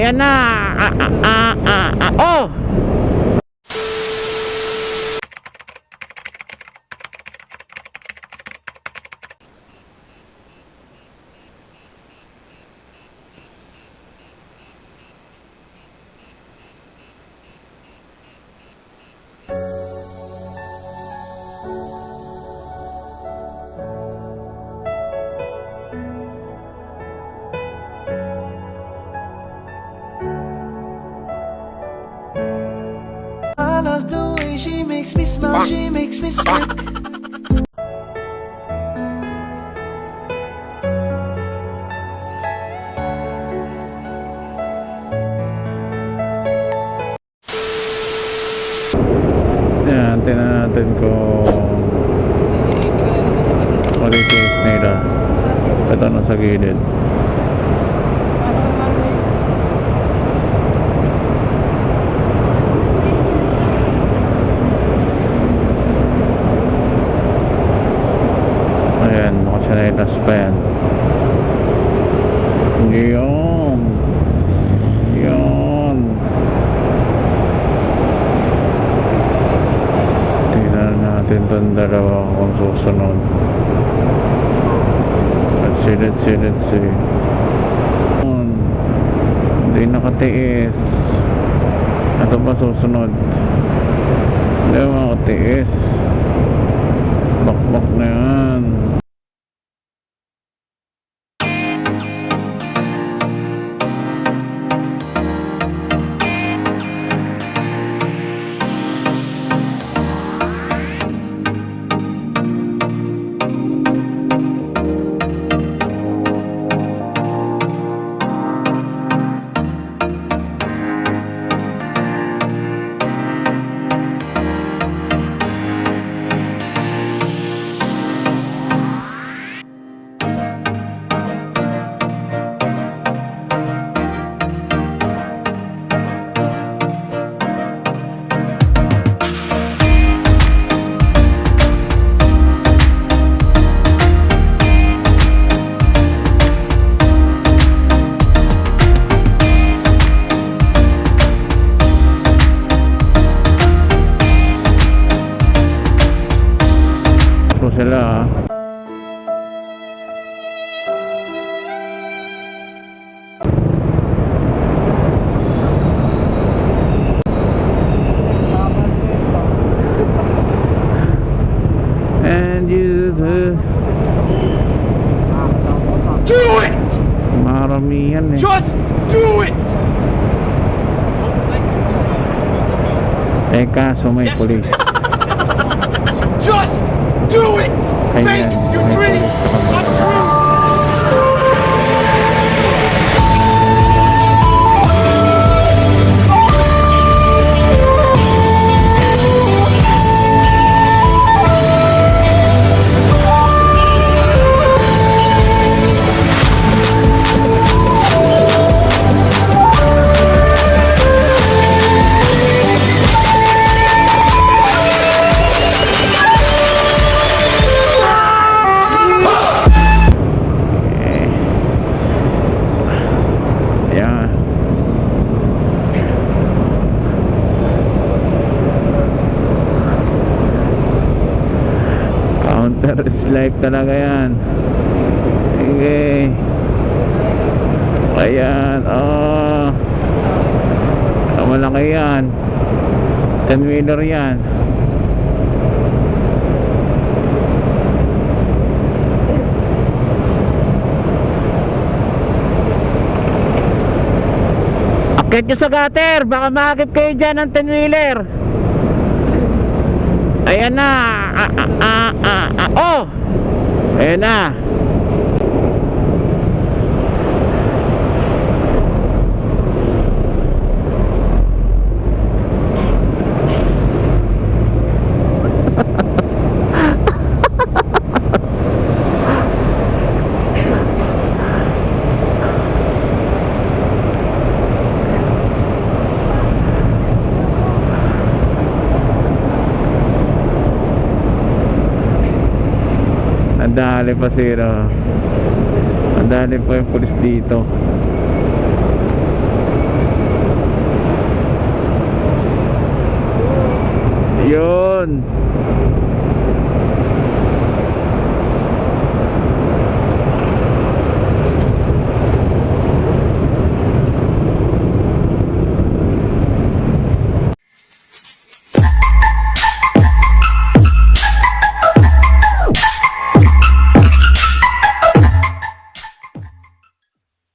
Ayan na. Oh! I love the way she makes me smile, she makes me smile. Yan, tingnan natin kung malitis nila. Ito na sa gilid. Ayan, nakasanilas pa yan. Yun. Yun. Tingnan natin itong dalawa kung susunod. Let's see. Hindi nakatiis. Ito ba susunod? Hindi makatiis. Bakbak na yan. Sila and you Do it! maramihan eh. Just do it! Kaso may pulis. Just do it! Make your dreams come true! Counter is life talaga yan. Okay. Ayan. Oh, malaki yan. 10-wheeler yan. Akit nyo sa gutter. Baka makakip kayo dyan ng 10-wheeler. Ayan na. Oh, ayan na. Nadali pa sila. Nadali pa yung pulis dito.